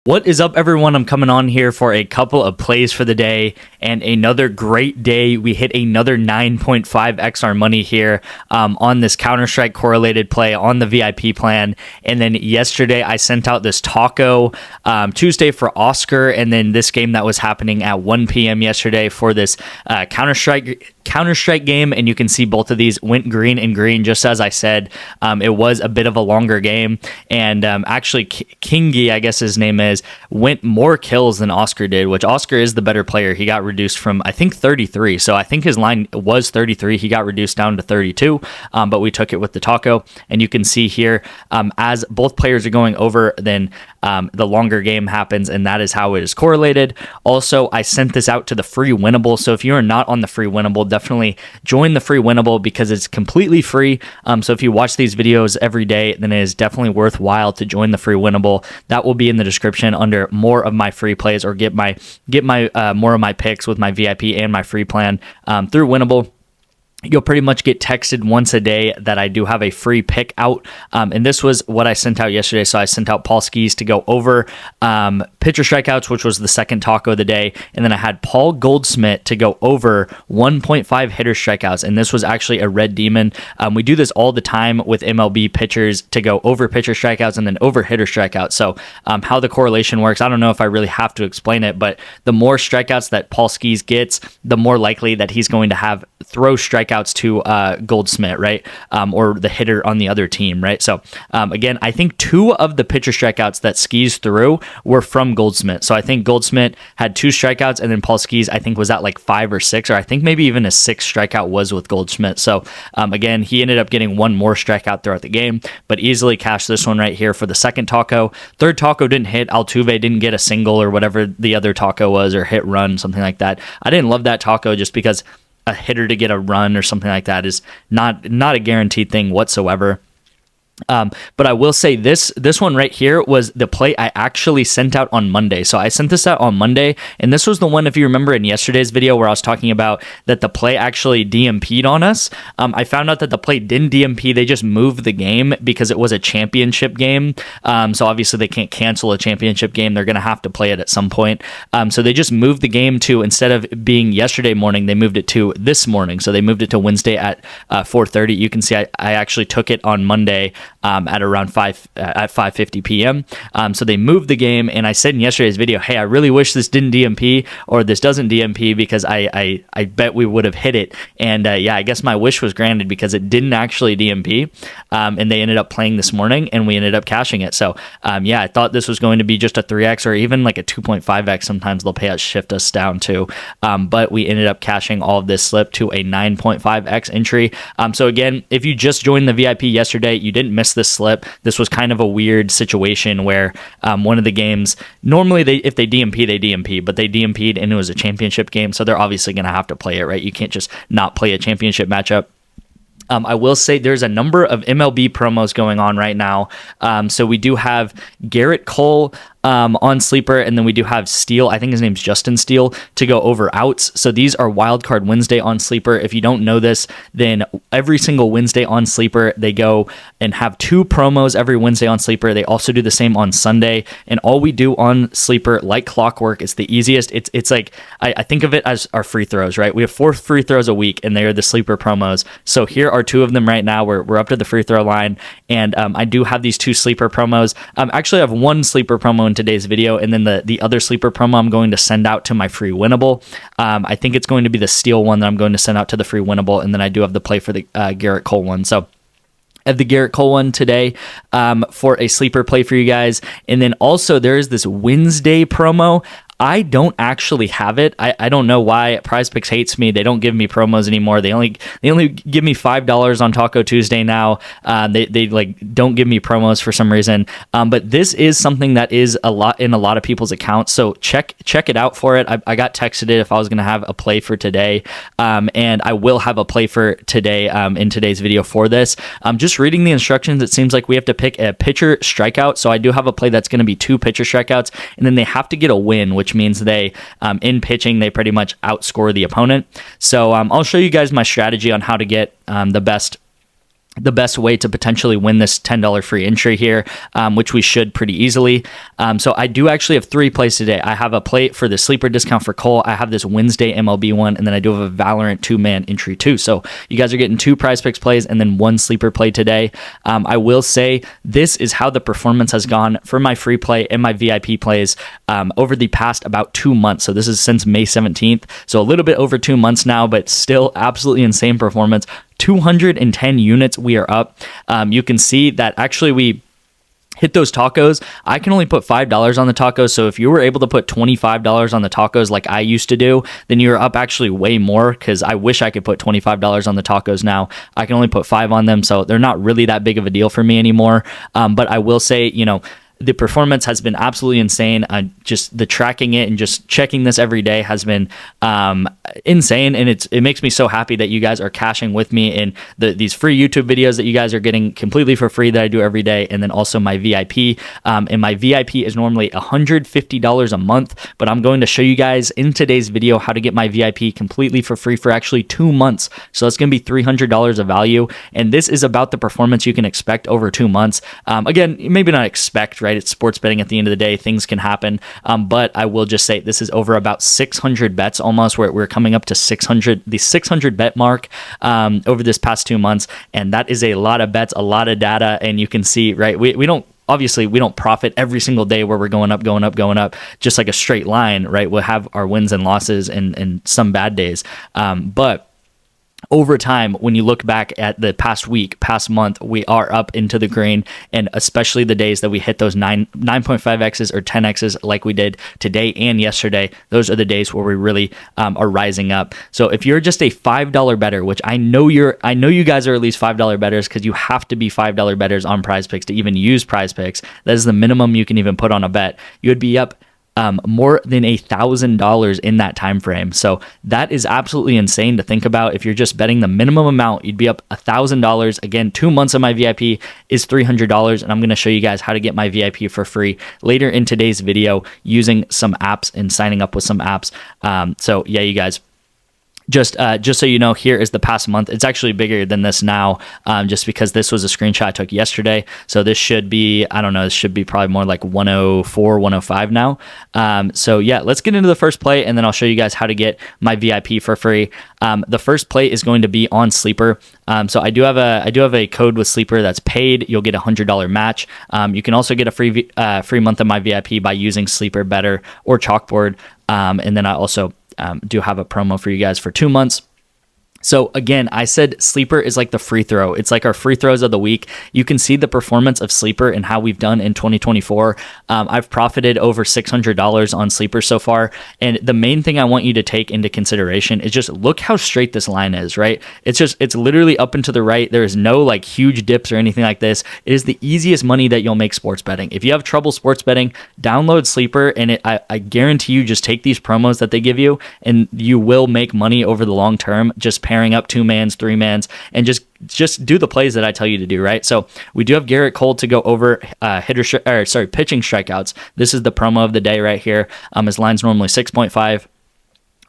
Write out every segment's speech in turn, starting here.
What is up, everyone? I'm coming on here for a couple of plays for the day and another great day. We hit another 9.5x our money here on this Counter-Strike correlated play on the VIP plan. And then yesterday I sent out this taco Tuesday for Oscar, and then this game that was happening at 1 p.m. yesterday for this Counter-Strike game, and you can see both of these went green and green, just as I said. It was a bit of a longer game, and actually Kingy, I guess his name is, went more kills than Oscar did, which Oscar is the better player. He got reduced from, I think, 33, so I think his line was 33. He got reduced down to 32, but we took it with the taco, and you can see here, as both players are going over, then the longer game happens, and that is how it is correlated. Also, I sent this out to the free winnable, so if you are not on the free winnable, definitely join the free winnable because it's completely free. So if you watch these videos every day, then it is definitely worthwhile to join the free winnable. That will be in the description under more of my free plays, or get my more of my picks with my VIP and my free plan through winnable. You'll pretty much get texted once a day that I do have a free pick out. And this was what I sent out yesterday. So I sent out Paul Skis to go over pitcher strikeouts, which was the second taco of the day. And then I had Paul Goldschmidt to go over 1.5 hitter strikeouts. And this was actually a red demon. We do this all the time with MLB pitchers to go over pitcher strikeouts and then over hitter strikeouts. So how the correlation works, I don't know if I really have to explain it, but the more strikeouts that Paul Skis gets, the more likely that he's going to have throw strikeouts to Goldschmidt, right? Or the hitter on the other team, right? So again, I think 2 of the pitcher strikeouts that Skis threw were from Goldschmidt. So I think Goldschmidt had 2 strikeouts, and then Paul Skis, I think, was at like 5 or 6, or I think maybe even a 6th strikeout was with Goldschmidt. So again, he ended up getting 1 more strikeout throughout the game, but easily cashed this one right here for the second taco. Third taco didn't hit. Altuve didn't get a single or whatever the other taco was, or hit run, something like that. I didn't love that taco just because a hitter to get a run or something like that is not a guaranteed thing whatsoever. But I will say this one right here was the play I actually sent out on Monday. So I sent this out on Monday, and this was the one, if you remember in yesterday's video, where I was talking about that the play actually DMP'd on us. I found out that the play didn't DMP. They just moved the game because it was a championship game. So obviously they can't cancel a championship game. They're going to have to play it at some point. So they just moved the game to, instead of being yesterday morning, they moved it to this morning. So they moved it to Wednesday at 4:30. You can see I actually took it on Monday at around 5:50 p.m. So they moved the game, and I said in yesterday's video, hey, I really wish this didn't DMP, or this doesn't DMP, because I bet we would have hit it. And yeah, I guess my wish was granted because it didn't actually DMP, and they ended up playing this morning, and we ended up cashing it. So yeah, I thought this was going to be just a 3x or even like a 2.5x. Sometimes they'll pay us, shift us down to, but we ended up cashing all of this slip to a 9.5x entry. So again, if you just joined the VIP yesterday, you didn't miss this slip. This was kind of a weird situation where one of the games, normally if they DMP, but they DMP'd and it was a championship game, so they're obviously going to have to play it, right? You can't just not play a championship matchup. I will say there's a number of MLB promos going on right now. So we do have Garrett Cole on Sleeper, and then we do have Steele, I think his name's Justin Steele, to go over outs. So these are Wildcard Wednesday on Sleeper. If you don't know this, then every single Wednesday on Sleeper, they go and have 2 promos every Wednesday on Sleeper. They also do the same on Sunday, and all we do on Sleeper, like clockwork, it's the easiest. It's like, I think of it as our free throws, right? We have 4 free throws a week, and they are the Sleeper promos. So here are 2 of them right now. We're up to the free throw line, and I do have these 2 Sleeper promos. Actually, I have 1 Sleeper promo in today's video, and then the other Sleeper promo I'm going to send out to my free winnable. I think it's going to be the Steele one that I'm going to send out to the free winnable, and then I do have the play for the Garrett Cole one. So I have the Garrett Cole one today for a Sleeper play for you guys. And then also there is this Wednesday promo. I don't actually have it. I don't know why PrizePicks hates me. They don't give me promos anymore. They only give me $5 on Taco Tuesday now. They like don't give me promos for some reason. But this is something that is a lot in a lot of people's accounts. So check it out for it. I got texted it if I was gonna have a play for today, and I will have a play for today in today's video for this. Just reading the instructions, it seems like we have to pick a pitcher strikeout. So I do have a play that's going to be 2 pitcher strikeouts, and then they have to get a win, which means they, in pitching, they pretty much outscore the opponent. So I'll show you guys my strategy on how to get the best the best way to potentially win this $10 free entry here, which we should pretty easily. So I do actually have 3 plays today. I have a play for the sleeper discount for Cole. I have this Wednesday MLB one, and then I do have a Valorant 2-man entry too. So you guys are getting 2 PrizePicks plays and then 1 sleeper play today. I will say this is how the performance has gone for my free play and my VIP plays over the past about 2 months. So this is since May 17th. So a little bit over 2 months now, but still absolutely insane performance. 210 units we are up. You can see that actually we hit those tacos. I can only put $5 on the tacos. So if you were able to put $25 on the tacos like I used to do, then you're up actually way more, because I wish I could put $25 on the tacos now. I can only put 5 on them, so they're not really that big of a deal for me anymore. But I will say, the performance has been absolutely insane. Just the tracking it and just checking this every day has been insane, and it makes me so happy that you guys are cashing with me in these free YouTube videos that you guys are getting completely for free that I do every day, and then also my VIP. And my VIP is normally $150 a month, but I'm going to show you guys in today's video how to get my VIP completely for free for actually 2 months. So that's going to be $300 of value, and this is about the performance you can expect over 2 months. Again, maybe not expect, right? It's sports betting at the end of the day. Things can happen. But I will just say this is over about 600 bets almost. We're coming up to 600, the 600 bet mark over this past 2 months. And that is a lot of bets, a lot of data. And you can see, right, we don't, obviously we don't profit every single day where we're going up, just like a straight line, right? We'll have our wins and losses and some bad days. But over time, when you look back at the past week, past month, we are up into the green, and especially the days that we hit those 9.5x's or 10x's like we did today and yesterday, those are the days where we really are rising up. So if you're just a $5 bettor, which I know you guys are at least $5 bettors, because you have to be $5 bettors on PrizePicks to even use PrizePicks. That is the minimum you can even put on a bet. You would be up more than $1,000 in that time frame. So that is absolutely insane to think about. If you're just betting the minimum amount, you'd be up $1,000. Again, 2 months of my VIP is $300, and I'm going to show you guys how to get my VIP for free later in today's video using some apps and signing up with some apps. So yeah, you guys. Just so you know, here is the past month. It's actually bigger than this now, just because this was a screenshot I took yesterday. So this should be, I don't know, this should be probably more like 104, 105 now. So yeah, let's get into the first play, and then I'll show you guys how to get my VIP for free. The first play is going to be on Sleeper. So I do have a code with Sleeper that's paid. You'll get a $100 match. You can also get a free month of my VIP by using Sleeper, Better, or Chalkboard. And then I also do have a promo for you guys for 2 months. So again, I said Sleeper is like the free throw. It's like our free throws of the week. You can see the performance of Sleeper and how we've done in 2024. I've profited over $600 on Sleeper so far. And the main thing I want you to take into consideration is just look how straight this line is, right? It's literally up and to the right. There is no like huge dips or anything like this. It is the easiest money that you'll make sports betting. If you have trouble sports betting, download Sleeper, and I guarantee you just take these promos that they give you, and you will make money over the long term, just pairing up 2-mans, 3-mans, and just do the plays that I tell you to do, right? So we do have Garrett Cole to go over pitching strikeouts. This is the promo of the day right here. His line's normally 6.5.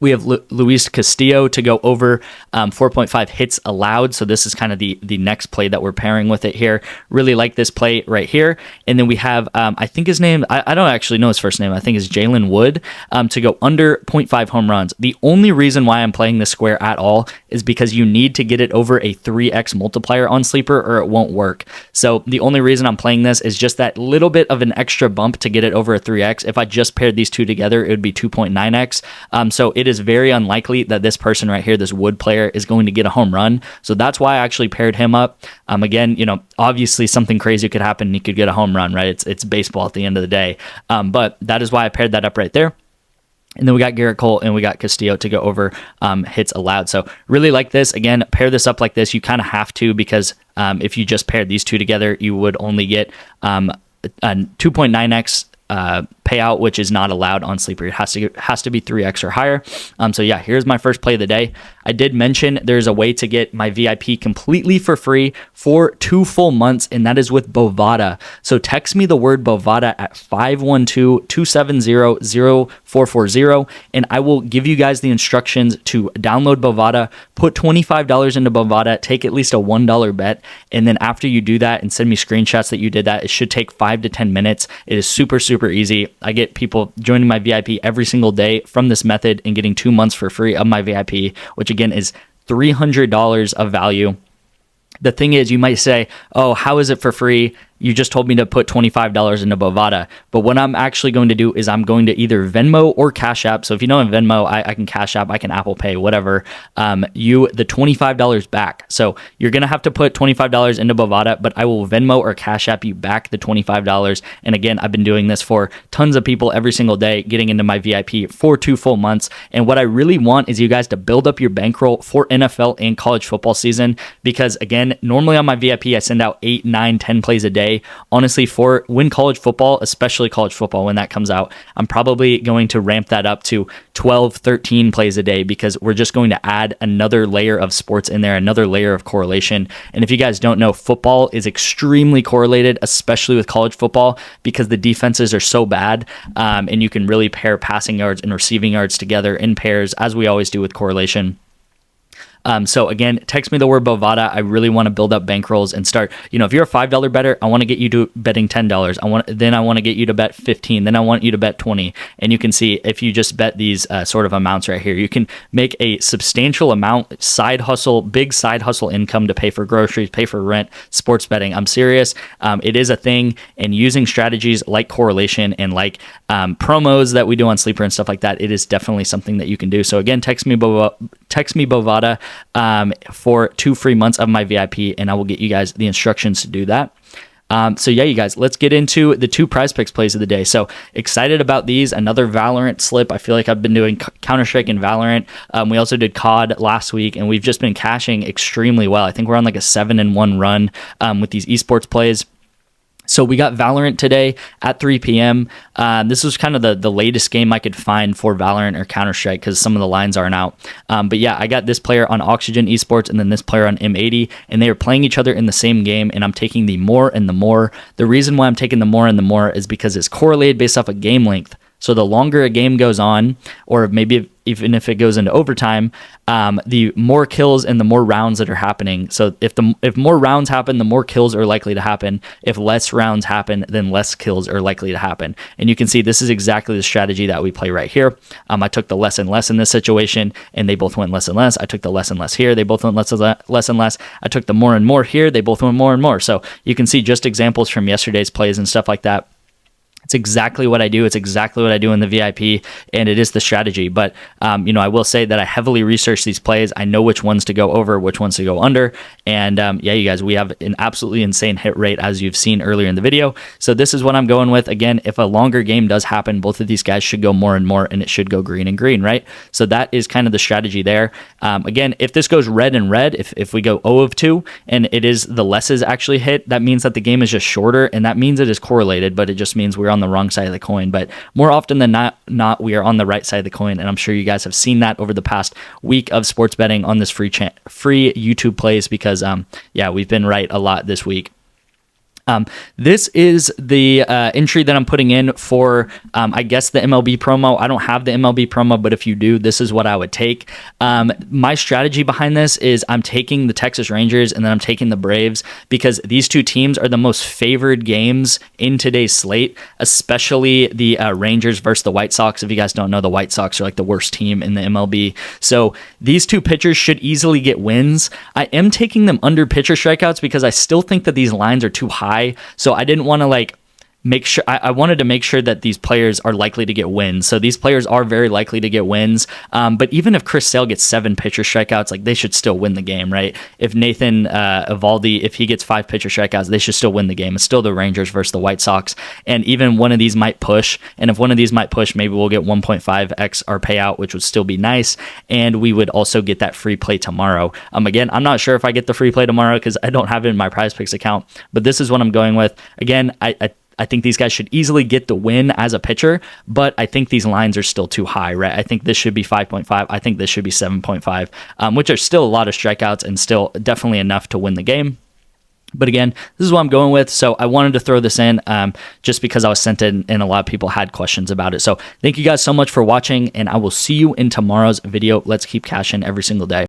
We have Luis Castillo to go over 4.5 hits allowed. So this is kind of the next play that we're pairing with it here. Really like this play right here. And then we have, I think his name, I don't actually know his first name. I think is Jalen Wood to go under 0.5 home runs. The only reason why I'm playing this square at all is because you need to get it over a 3x multiplier on Sleeper or it won't work. So the only reason I'm playing this is just that little bit of an extra bump to get it over a 3x. If I just paired these two together, it would be 2.9x. So it is very unlikely that this person right here, this Wood player, is going to get a home run. So that's why I actually paired him up. Again, obviously something crazy could happen and he could get a home run, right? It's baseball at the end of the day. But that is why I paired that up right there. And then we got Garrett Cole and we got Castillo to go over hits allowed. So really like this. Again, pair this up like this. You kind of have to, because if you just paired these two together, you would only get 2.9x payout, which is not allowed on Sleeper. It has to be 3x or higher. So yeah, here's my first play of the day. I did mention there's a way to get my VIP completely for free for 2 full months, and that is with Bovada. So text me the word Bovada at 512-270-0440, and I will give you guys the instructions to download Bovada, put $25 into Bovada, take at least a $1 bet, and then after you do that and send me screenshots that you did that, it should take 5 to 10 minutes. It is super, super easy. I get people joining my VIP every single day from this method and getting 2 months for free of my VIP, which again is $300 of value. The thing is, you might say, oh, how is it for free? You just told me to put $25 into Bovada. But what I'm actually going to do is I'm going to either Venmo or Cash App. So if you know in Venmo, I can Cash App, I can Apple Pay, whatever. You the $25 back. So you're going to have to put $25 into Bovada, but I will Venmo or Cash App you back the $25. And again, I've been doing this for tons of people every single day, getting into my VIP for 2 full months. And what I really want is you guys to build up your bankroll for NFL and college football season. Because again, normally on my VIP, I send out 8, 9, 10 plays a day. Honestly, for when college football, especially college football, when that comes out, I'm probably going to ramp that up to 12, 13 plays a day, because we're just going to add another layer of sports in there, another layer of correlation. And if you guys don't know, football is extremely correlated, especially with college football, because the defenses are so bad, and you can really pair passing yards and receiving yards together in pairs, as we always do with correlation. So again, text me the word Bovada. I really want to build up bankrolls and start, if you're a $5 bettor, I want to get you to betting $10. I want to get you to bet 15. Then I want you to bet 20. And you can see if you just bet these sort of amounts right here, you can make a substantial amount, big side hustle income to pay for groceries, pay for rent, sports betting. I'm serious. It is a thing, and using strategies like correlation and like promos that we do on Sleeper and stuff like that, it is definitely something that you can do. So again, text me Bovada for 2 free months of my VIP, and I will get you guys the instructions to do that. So yeah, you guys, let's get into the 2 PrizePicks plays of the day. So excited about these. Another Valorant slip. I feel like I've been doing Counter-Strike and Valorant. We also did COD last week, and we've just been cashing extremely well. I think we're on like a 7-1 run with these eSports plays. So we got Valorant today at 3 p.m. This was kind of the latest game I could find for Valorant or Counter-Strike, because some of the lines aren't out. But yeah, I got this player on Oxygen Esports and then this player on M80, and they are playing each other in the same game, and I'm taking the more and the more. The reason why I'm taking the more and the more is because it's correlated based off of game length. So the longer a game goes on, or maybe even if it goes into overtime, the more kills and the more rounds that are happening. So if more rounds happen, the more kills are likely to happen. If less rounds happen, then less kills are likely to happen. And you can see this is exactly the strategy that we play right here. I took the less and less in this situation, and they both went less and less. I took the less and less here. They both went less and less. I took the more and more here. They both went more and more. So you can see just examples from yesterday's plays and stuff like that. It's exactly what I do. It's exactly what I do in the VIP, and it is the strategy. But, I will say that I heavily research these plays. I know which ones to go over, which ones to go under. And yeah, you guys, we have an absolutely insane hit rate, as you've seen earlier in the video. So this is what I'm going with. Again, if a longer game does happen, both of these guys should go more and more, and it should go green and green, right? So that is kind of the strategy there. Again, if this goes red and red, if we go 0 of 2, and it is the lesses actually hit, that means that the game is just shorter, and that means it is correlated, but it just means we're on the wrong side of the coin. But more often than not, we are on the right side of the coin, and I'm sure you guys have seen that over the past week of sports betting on this free YouTube plays, because yeah, we've been right a lot this week. This is the entry that I'm putting in for, I guess, the MLB promo. I don't have the MLB promo, but if you do, this is what I would take. My strategy behind this is I'm taking the Texas Rangers, and then I'm taking the Braves, because these 2 teams are the most favored games in today's slate, especially the Rangers versus the White Sox. If you guys don't know, the White Sox are like the worst team in the MLB. So these 2 pitchers should easily get wins. I am taking them under pitcher strikeouts, because I still think that these lines are too high. So I didn't want to make sure, I wanted to make sure that these players are likely to get wins. So these players are very likely to get wins. But even if Chris Sale gets 7 pitcher strikeouts, they should still win the game, right? If Nathan Eovaldi, if he gets 5 pitcher strikeouts, they should still win the game. It's still the Rangers versus the White Sox. And even one of these might push. And if one of these might push, maybe we'll get 1.5x our payout, which would still be nice. And we would also get that free play tomorrow. Again, I'm not sure if I get the free play tomorrow, because I don't have it in my PrizePicks account. But this is what I'm going with. Again, I think these guys should easily get the win as a pitcher, but I think these lines are still too high, right? I think this should be 5.5. I think this should be 7.5, which are still a lot of strikeouts and still definitely enough to win the game. But again, this is what I'm going with. So I wanted to throw this in just because I was sent in and a lot of people had questions about it. So thank you guys so much for watching, and I will see you in tomorrow's video. Let's keep cashing every single day.